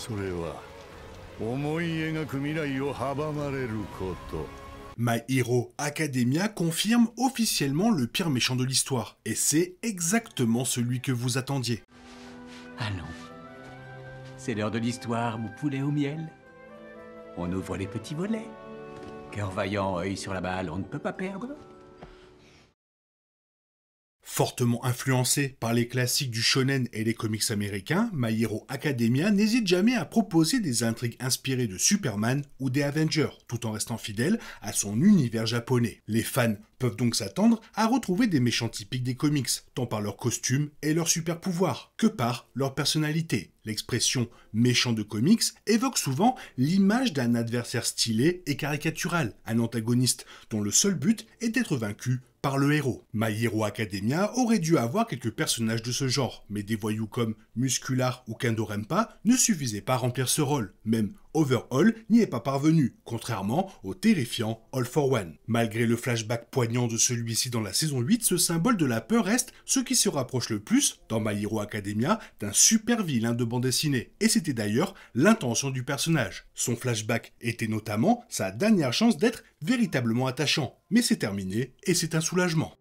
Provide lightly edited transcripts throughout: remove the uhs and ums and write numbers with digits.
それは思い描く未来を阻まれること。My Hero Academia confirme officiellement le pire méchant de l'histoire, et c'est exactement celui que vous attendiez. Allons, c'est l'heure de l'histoire, mon poulet au miel. On ouvre les petits volets. Cœur vaillant, œil sur la balle, on ne peut pas perdre. Fortement influencé par les classiques du shonen et les comics américains, My Hero Academia n'hésite jamais à proposer des intrigues inspirées de Superman ou des Avengers, tout en restant fidèle à son univers japonais. Les fans peuvent donc s'attendre à retrouver des méchants typiques des comics, tant par leurs costumes et leurs super pouvoirs, que par leur personnalité. L'expression « méchant de comics » évoque souvent l'image d'un adversaire stylé et caricatural, un antagoniste dont le seul but est d'être vaincu par le héros. My Hero Academia aurait dû avoir quelques personnages de ce genre, mais des voyous comme Muscular ou Kendo Rempa ne suffisaient pas à remplir ce rôle. Même Overhaul n'y est pas parvenu, contrairement au terrifiant All for One. Malgré le flashback poignant de celui-ci dans la saison 8, ce symbole de la peur reste ce qui se rapproche le plus, dans My Hero Academia, d'un super vilain de bande dessinée. Et c'était d'ailleurs l'intention du personnage. Son flashback était notamment sa dernière chance d'être véritablement attachant. Mais c'est terminé, et c'est un soulagement.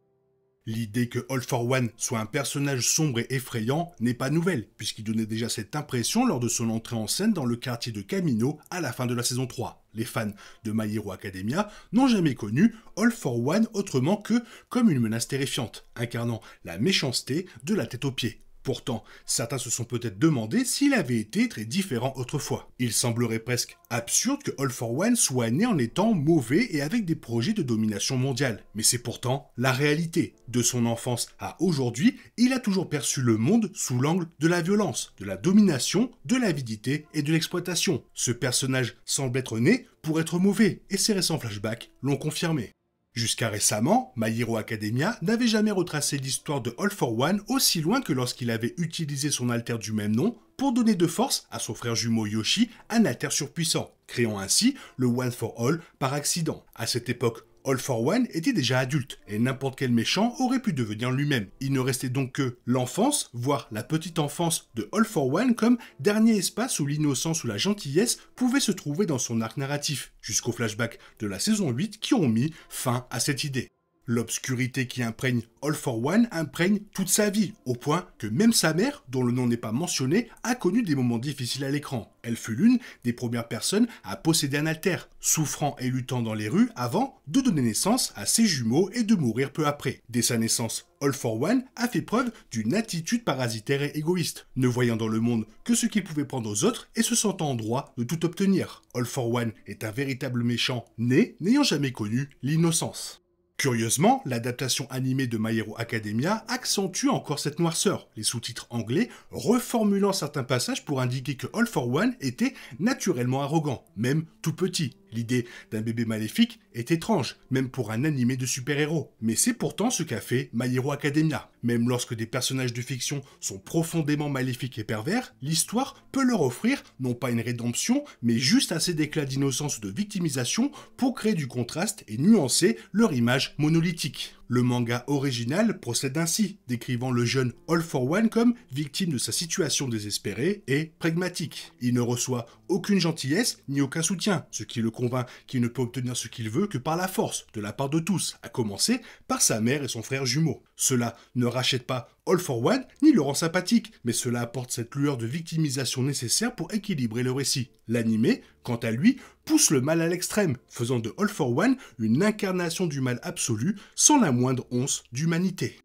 L'idée que All for One soit un personnage sombre et effrayant n'est pas nouvelle, puisqu'il donnait déjà cette impression lors de son entrée en scène dans le quartier de Kamino à la fin de la saison 3. Les fans de My Hero Academia n'ont jamais connu All for One autrement que comme une menace terrifiante, incarnant la méchanceté de la tête aux pieds. Pourtant, certains se sont peut-être demandé s'il avait été très différent autrefois. Il semblerait presque absurde que All for One soit né en étant mauvais et avec des projets de domination mondiale. Mais c'est pourtant la réalité. De son enfance à aujourd'hui, il a toujours perçu le monde sous l'angle de la violence, de la domination, de l'avidité et de l'exploitation. Ce personnage semble être né pour être mauvais, et ses récents flashbacks l'ont confirmé. Jusqu'à récemment, My Hero Academia n'avait jamais retracé l'histoire de All for One aussi loin que lorsqu'il avait utilisé son alter du même nom pour donner de force à son frère jumeau Yoshi, un alter surpuissant, créant ainsi le One for All par accident. À cette époque, All for One était déjà adulte, et n'importe quel méchant aurait pu devenir lui-même. Il ne restait donc que l'enfance, voire la petite enfance de All for One comme dernier espace où l'innocence ou la gentillesse pouvaient se trouver dans son arc narratif, jusqu'au flashback de la saison 8 qui ont mis fin à cette idée. L'obscurité qui imprègne All for One imprègne toute sa vie, au point que même sa mère, dont le nom n'est pas mentionné, a connu des moments difficiles à l'écran. Elle fut l'une des premières personnes à posséder un alter, souffrant et luttant dans les rues avant de donner naissance à ses jumeaux et de mourir peu après. Dès sa naissance, All for One a fait preuve d'une attitude parasitaire et égoïste, ne voyant dans le monde que ce qu'il pouvait prendre aux autres et se sentant en droit de tout obtenir. All for One est un véritable méchant né, n'ayant jamais connu l'innocence. Curieusement, l'adaptation animée de My Hero Academia accentue encore cette noirceur, les sous-titres anglais reformulant certains passages pour indiquer que All for One était naturellement arrogant, même tout petit. L'idée d'un bébé maléfique est étrange, même pour un animé de super-héros. Mais c'est pourtant ce qu'a fait My Hero Academia. Même lorsque des personnages de fiction sont profondément maléfiques et pervers, l'histoire peut leur offrir non pas une rédemption, mais juste assez d'éclat d'innocence ou de victimisation pour créer du contraste et nuancer leur image monolithique. Le manga original procède ainsi, décrivant le jeune All for One comme victime de sa situation désespérée et pragmatique. Il ne reçoit aucune gentillesse ni aucun soutien, ce qui le convainc qu'il ne peut obtenir ce qu'il veut que par la force, de la part de tous, à commencer par sa mère et son frère jumeau. Cela ne rachète pas All for One ni le rend sympathique, mais cela apporte cette lueur de victimisation nécessaire pour équilibrer le récit. L'animé, quant à lui, pousse le mal à l'extrême, faisant de All for One une incarnation du mal absolu sans la moindre once d'humanité.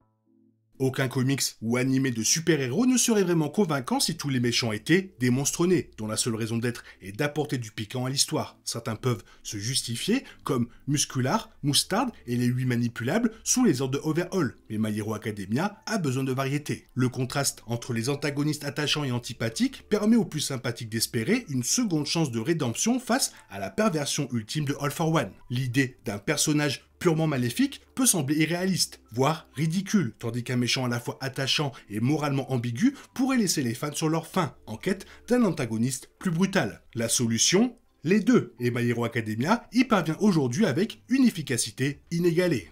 Aucun comics ou animé de super-héros ne serait vraiment convaincant si tous les méchants étaient des monstres nés, dont la seule raison d'être est d'apporter du piquant à l'histoire. Certains peuvent se justifier, comme Muscular, Mustard et les 8 manipulables sous les ordres de Overhaul, mais My Hero Academia a besoin de variété. Le contraste entre les antagonistes attachants et antipathiques permet aux plus sympathiques d'espérer une seconde chance de rédemption face à la perversion ultime de All for One. L'idée d'un personnage purement maléfique peut sembler irréaliste, voire ridicule, tandis qu'un méchant à la fois attachant et moralement ambigu pourrait laisser les fans sur leur faim, en quête d'un antagoniste plus brutal. La solution ? Les deux, et My Hero Academia y parvient aujourd'hui avec une efficacité inégalée.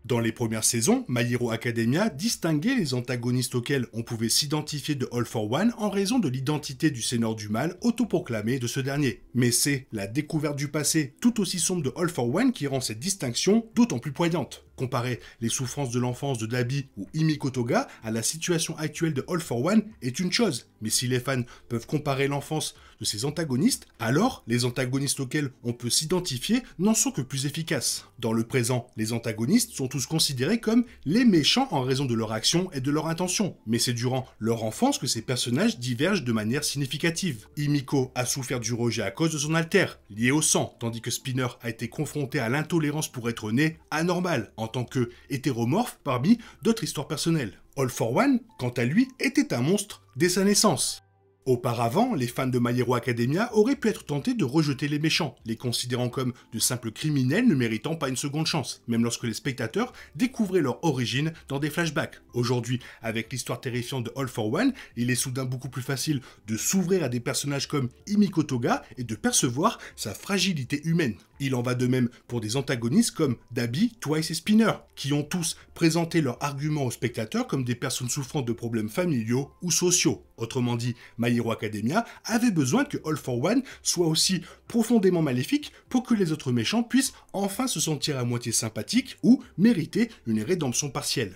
Dans les premières saisons, My Hero Academia distinguait les antagonistes auxquels on pouvait s'identifier de All for One en raison de l'identité du Seigneur du Mal autoproclamé de ce dernier. Mais c'est la découverte du passé tout aussi sombre de All for One qui rend cette distinction d'autant plus poignante. Comparer les souffrances de l'enfance de Dabi ou Himiko Toga à la situation actuelle de All for One est une chose, mais si les fans peuvent comparer l'enfance de ces antagonistes, alors les antagonistes auxquels on peut s'identifier n'en sont que plus efficaces. Dans le présent, les antagonistes sont tous considérés comme les méchants en raison de leur action et de leur intention, mais c'est durant leur enfance que ces personnages divergent de manière significative. Himiko a souffert du rejet à cause de son alter, lié au sang, tandis que Spinner a été confronté à l'intolérance pour être né anormal, en tant que hétéromorphe parmi d'autres histoires personnelles. All for One, quant à lui, était un monstre dès sa naissance. Auparavant, les fans de My Hero Academia auraient pu être tentés de rejeter les méchants, les considérant comme de simples criminels ne méritant pas une seconde chance, même lorsque les spectateurs découvraient leur origine dans des flashbacks. Aujourd'hui, avec l'histoire terrifiante de All for One, il est soudain beaucoup plus facile de s'ouvrir à des personnages comme Himiko Toga et de percevoir sa fragilité humaine. Il en va de même pour des antagonistes comme Dabi, Twice et Spinner, qui ont tous présenté leurs arguments aux spectateurs comme des personnes souffrant de problèmes familiaux ou sociaux. Autrement dit, My Hero Academia avait besoin que All for One soit aussi profondément maléfique pour que les autres méchants puissent enfin se sentir à moitié sympathiques ou mériter une rédemption partielle.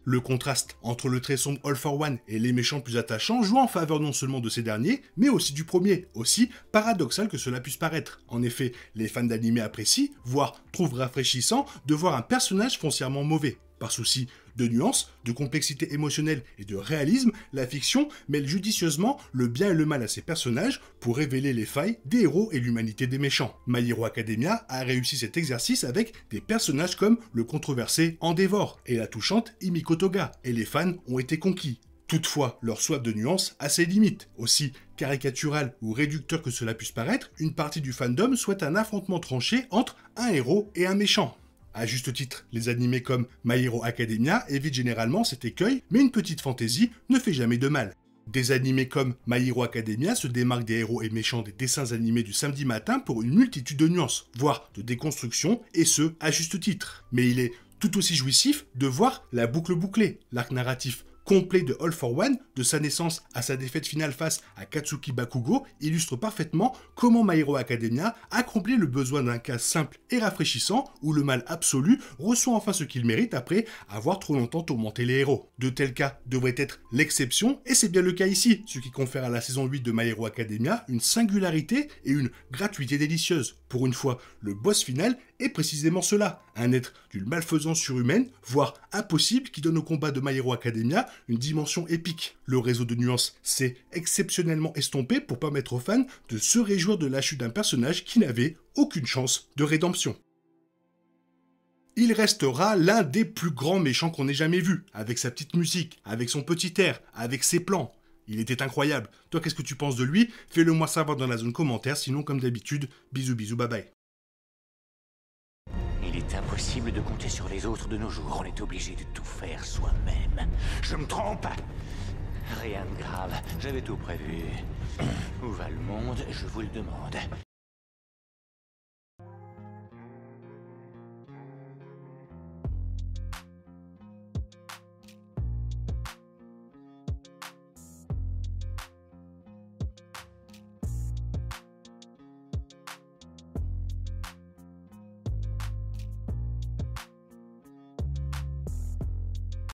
Le contraste entre le très sombre All for One et les méchants plus attachants joue en faveur non seulement de ces derniers, mais aussi du premier, aussi paradoxal que cela puisse paraître. En effet, les fans d'anime apprécient, voire trouvent rafraîchissant, de voir un personnage foncièrement mauvais. Par souci de nuances, de complexité émotionnelle et de réalisme, la fiction mêle judicieusement le bien et le mal à ses personnages pour révéler les failles des héros et l'humanité des méchants. My Hero Academia a réussi cet exercice avec des personnages comme le controversé Endeavor et la touchante Himiko Toga, et les fans ont été conquis. Toutefois, leur soif de nuances a ses limites. Aussi caricatural ou réducteur que cela puisse paraître, une partie du fandom souhaite un affrontement tranché entre un héros et un méchant. À juste titre, les animés comme My Hero Academia évitent généralement cet écueil, mais une petite fantaisie ne fait jamais de mal. Des animés comme My Hero Academia se démarquent des héros et méchants des dessins animés du samedi matin pour une multitude de nuances, voire de déconstruction, et ce, à juste titre. Mais il est tout aussi jouissif de voir la boucle bouclée, l'arc narratif complet de All for One, de sa naissance à sa défaite finale face à Katsuki Bakugo, illustre parfaitement comment My Hero Academia accomplit le besoin d'un cas simple et rafraîchissant où le mal absolu reçoit enfin ce qu'il mérite après avoir trop longtemps tourmenté les héros. De tels cas devraient être l'exception, et c'est bien le cas ici, ce qui confère à la saison 8 de My Hero Academia une singularité et une gratuité délicieuse. Pour une fois, le boss final est précisément cela, un être d'une malfaisance surhumaine, voire impossible, qui donne au combat de My Hero Academia une dimension épique. Le réseau de nuances s'est exceptionnellement estompé pour permettre aux fans de se réjouir de la chute d'un personnage qui n'avait aucune chance de rédemption. Il restera l'un des plus grands méchants qu'on ait jamais vu, avec sa petite musique, avec son petit air, avec ses plans. Il était incroyable. Toi, qu'est-ce que tu penses de lui? Fais-le moi savoir dans la zone commentaire, sinon comme d'habitude, bisous bisous, bye bye. Il est impossible de compter sur les autres de nos jours, on est obligé de tout faire soi-même. Je me trompe? Rien de grave, j'avais tout prévu. Où va le monde, je vous le demande.